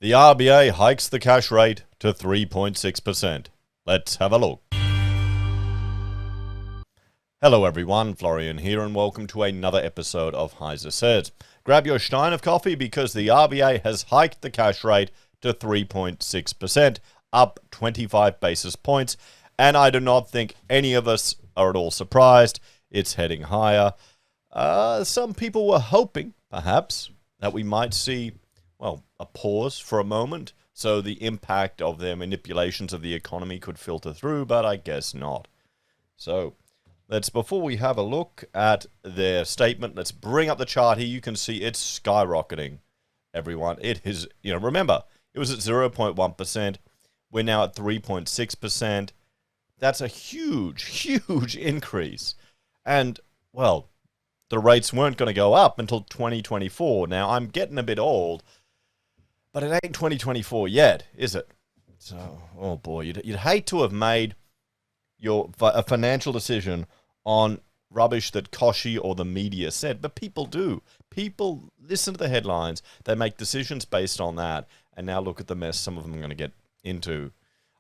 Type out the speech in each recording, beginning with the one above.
The RBA hikes the cash rate to 3.6%. Let's have a look. Hello everyone, Florian here and welcome to another episode of HeiseSays. Grab your stein of coffee because the RBA has hiked the cash rate to 3.6%, up 25 basis points, and I do not think any of us are at all surprised. It's heading higher. Some people were hoping, perhaps, that we might see a pause for a moment, so the impact of their manipulations of the economy could filter through, but I guess not. So, before we have a look at their statement, let's bring up the chart here. You can see it's skyrocketing, everyone. It is, remember, it was at 0.1%. We're now at 3.6%. That's a huge, huge increase. And, the rates weren't going to go up until 2024. Now, I'm getting a bit old, but it ain't 2024 yet, is it? So, oh boy, you'd hate to have made a financial decision on rubbish that Koshi or the media said, but people do. People listen to the headlines. They make decisions based on that, and now look at the mess some of them are going to get into.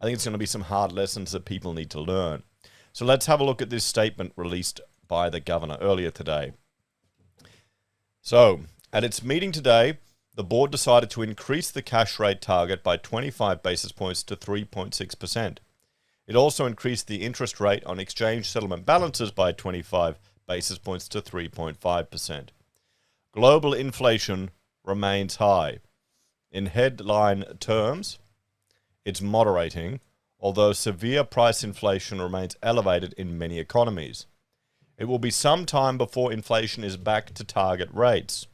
I think it's going to be some hard lessons that people need to learn. So let's have a look at this statement released by the governor earlier today. So, at its meeting today, the board decided to increase the cash rate target by 25 basis points to 3.6%. It also increased the interest rate on exchange settlement balances by 25 basis points to 3.5%. Global inflation remains high. In headline terms, it's moderating, although severe price inflation remains elevated in many economies. It will be some time before inflation is back to target rates.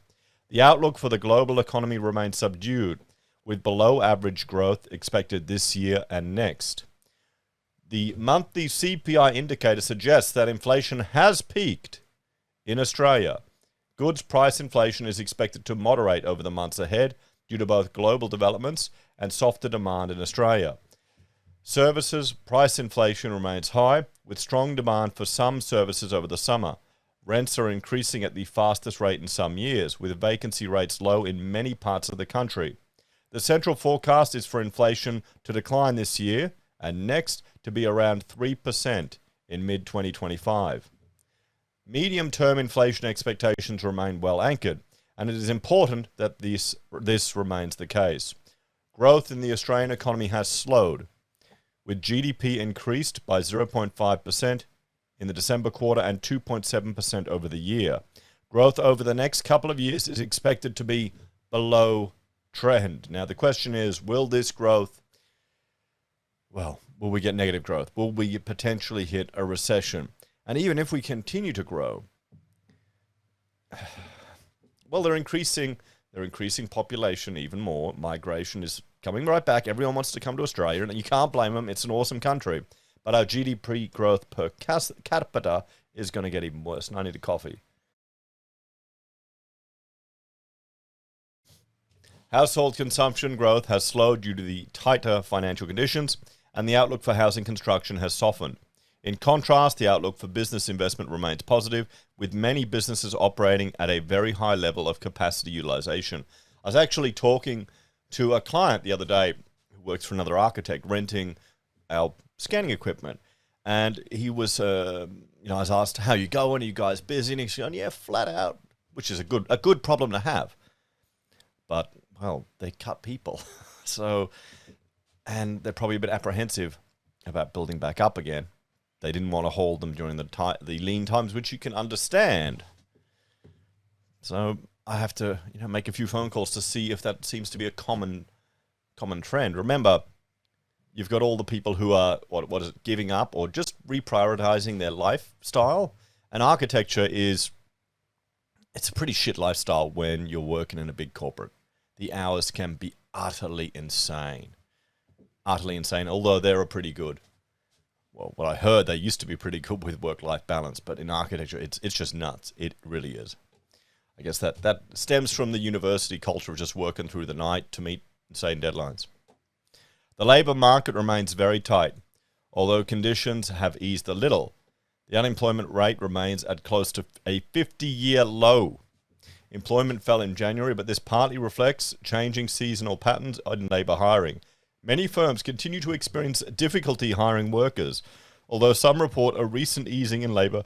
The outlook for the global economy remains subdued, with below-average growth expected this year and next. The monthly CPI indicator suggests that inflation has peaked in Australia. Goods price inflation is expected to moderate over the months ahead due to both global developments and softer demand in Australia. Services price inflation remains high, with strong demand for some services over the summer. Rents are increasing at the fastest rate in some years, with vacancy rates low in many parts of the country. The central forecast is for inflation to decline this year and next to be around 3% in mid-2025. Medium-term inflation expectations remain well anchored, and it is important that this remains the case. Growth in the Australian economy has slowed, with GDP increased by 0.5% in the December quarter and 2.7% over the year. Growth over the next couple of years is expected to be below trend. Now, the question is, will this growth, will we get negative growth? Will we potentially hit a recession? And even if we continue to grow, they're increasing population even more. Migration is coming right back. Everyone wants to come to Australia, and you can't blame them. It's an awesome country. But our GDP growth per capita is going to get even worse. And I need a coffee. Household consumption growth has slowed due to the tighter financial conditions, and the outlook for housing construction has softened. In contrast, the outlook for business investment remains positive, with many businesses operating at a very high level of capacity utilization. I was actually talking to a client the other day who works for another architect, renting our scanning equipment, and he was, I was asked, how you going? Are you guys busy? And he's going, yeah, flat out, which is a good problem to have. But, they cut people. And they're probably a bit apprehensive about building back up again. They didn't want to hold them during the lean times, which you can understand. So I have to, make a few phone calls to see if that seems to be a common trend. Remember, you've got all the people who are, giving up or just reprioritizing their lifestyle. And architecture it's a pretty shit lifestyle when you're working in a big corporate. The hours can be utterly insane, although they're pretty good. Well, what I heard, they used to be pretty good with work-life balance, but in architecture, it's just nuts. It really is. I guess that stems from the university culture of just working through the night to meet insane deadlines. The labour market remains very tight, although conditions have eased a little. The unemployment rate remains at close to a 50-year low. Employment fell in January, but this partly reflects changing seasonal patterns in labour hiring. Many firms continue to experience difficulty hiring workers, although some report a recent easing in labour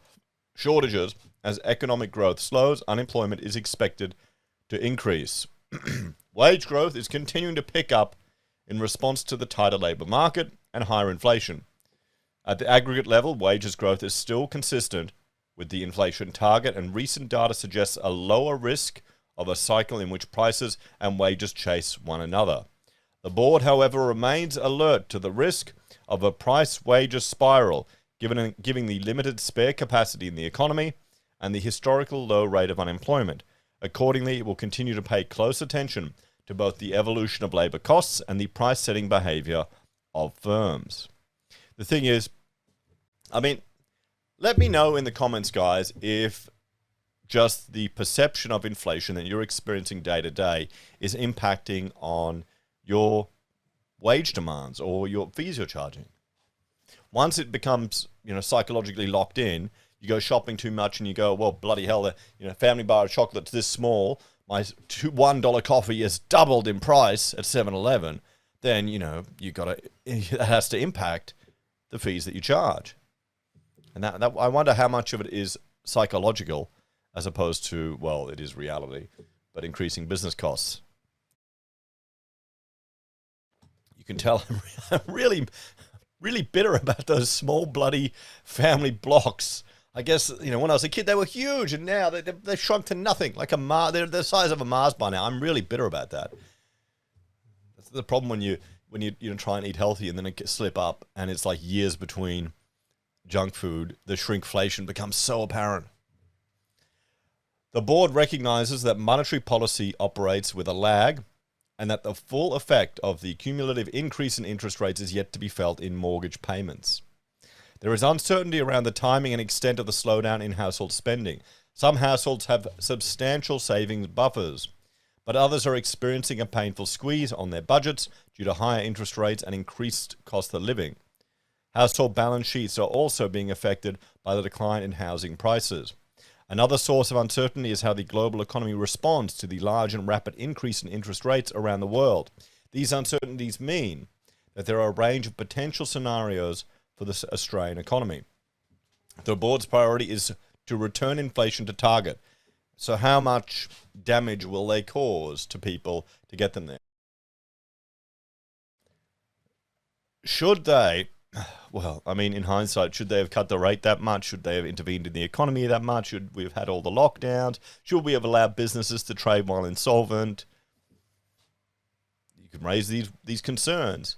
shortages. As economic growth slows, unemployment is expected to increase. Wage growth is continuing to pick up in response to the tighter labour market and higher inflation. At the aggregate level, wages growth is still consistent with the inflation target, and recent data suggests a lower risk of a cycle in which prices and wages chase one another. The board, however, remains alert to the risk of a price-wages spiral, given the limited spare capacity in the economy and the historical low rate of unemployment. Accordingly, it will continue to pay close attention to both the evolution of labour costs and the price-setting behaviour of firms. The thing is, let me know in the comments, guys, if just the perception of inflation that you're experiencing day to day is impacting on your wage demands or your fees you're charging. Once it becomes, psychologically locked in, you go shopping too much and you go, well, bloody hell, the family bar of chocolate's this small, my $1 coffee has doubled in price at 7-Eleven, then, that has to impact the fees that you charge. And that I wonder how much of it is psychological as opposed to, well, it is reality, but increasing business costs. You can tell I'm really, really bitter about those small bloody family blocks. I guess, when I was a kid, they were huge, and now they've shrunk to nothing, like they're the size of a Mars by now. I'm really bitter about that. That's the problem when you try and eat healthy and then it slip up, and it's like years between junk food. The shrinkflation becomes so apparent. The board recognizes that monetary policy operates with a lag, and that the full effect of the cumulative increase in interest rates is yet to be felt in mortgage payments. There is uncertainty around the timing and extent of the slowdown in household spending. Some households have substantial savings buffers, but others are experiencing a painful squeeze on their budgets due to higher interest rates and increased cost of living. Household balance sheets are also being affected by the decline in housing prices. Another source of uncertainty is how the global economy responds to the large and rapid increase in interest rates around the world. These uncertainties mean that there are a range of potential scenarios for the Australian economy. The board's priority is to return inflation to target. So how much damage will they cause to people to get them there? Should they, in hindsight, should they have cut the rate that much? Should they have intervened in the economy that much? Should we have had all the lockdowns? Should we have allowed businesses to trade while insolvent? You can raise these concerns.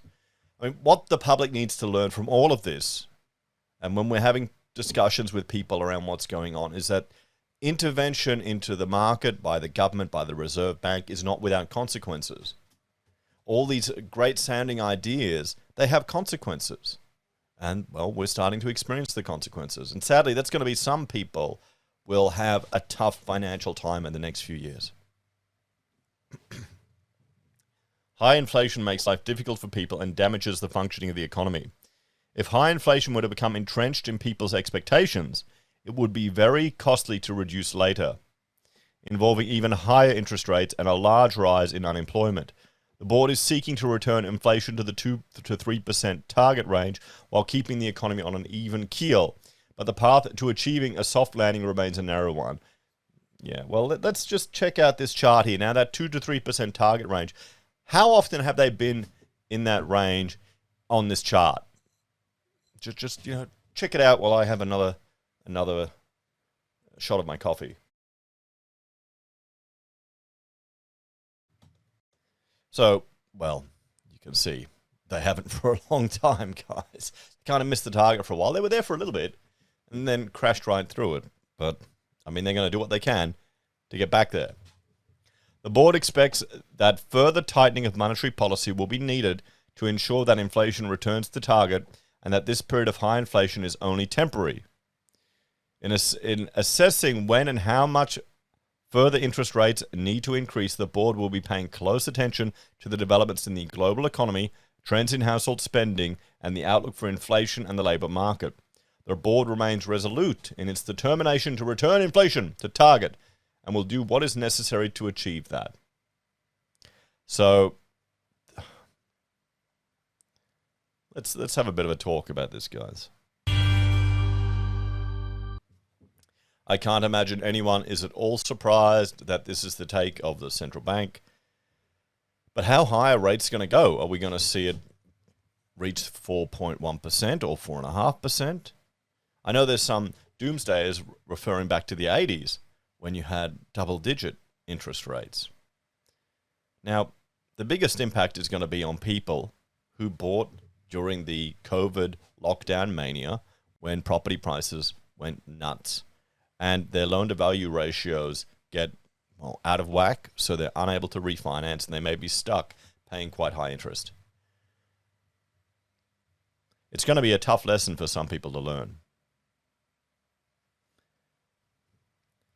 What the public needs to learn from all of this, and when we're having discussions with people around what's going on, is that intervention into the market by the government, by the Reserve Bank, is not without consequences. All these great sounding ideas, they have consequences. And, we're starting to experience the consequences. And sadly, that's going to be some people will have a tough financial time in the next few years. High inflation makes life difficult for people and damages the functioning of the economy. If high inflation were to become entrenched in people's expectations, it would be very costly to reduce later, involving even higher interest rates and a large rise in unemployment. The board is seeking to return inflation to the 2 to 3% target range while keeping the economy on an even keel. But the path to achieving a soft landing remains a narrow one. Let's just check out this chart here. Now, that 2 to 3% target range, how often have they been in that range on this chart? Just check it out while I have another shot of my coffee. So, you can see they haven't for a long time, guys. Kind of missed the target for a while. They were there for a little bit and then crashed right through it. But, they're going to do what they can to get back there. The board expects that further tightening of monetary policy will be needed to ensure that inflation returns to target and that this period of high inflation is only temporary. In assessing when and how much further interest rates need to increase, the board will be paying close attention to the developments in the global economy, trends in household spending, and the outlook for inflation and the labour market. The board remains resolute in its determination to return inflation to target and will do what is necessary to achieve that. So let's have a bit of a talk about this, guys. I can't imagine anyone is at all surprised that this is the take of the central bank. But how high are rates going to go? Are we going to see it reach 4.1% or 4.5%? I know there's some doomsdayers referring back to the 80s when you had double-digit interest rates. Now, the biggest impact is going to be on people who bought during the COVID lockdown mania when property prices went nuts and their loan-to-value ratios get out of whack, so they're unable to refinance and they may be stuck paying quite high interest. It's going to be a tough lesson for some people to learn.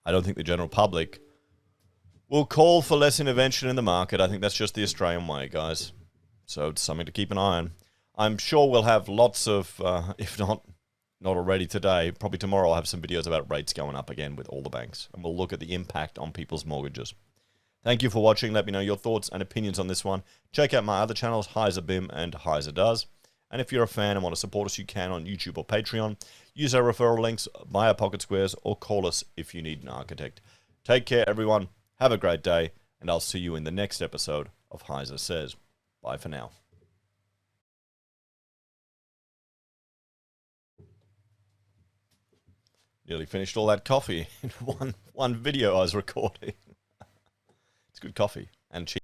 I don't think the general public will call for less intervention in the market. I think that's just the Australian way, guys. So it's something to keep an eye on. I'm sure we'll have lots of, if not already today, probably tomorrow I'll have some videos about rates going up again with all the banks. And we'll look at the impact on people's mortgages. Thank you for watching. Let me know your thoughts and opinions on this one. Check out my other channels, Heise BIM and Heise Does. And if you're a fan and want to support us, you can on YouTube or Patreon. Use our referral links, buy our pocket squares, or call us if you need an architect. Take care, everyone. Have a great day, and I'll see you in the next episode of Heise Says. Bye for now. Nearly finished all that coffee in one video I was recording. It's good coffee and cheap.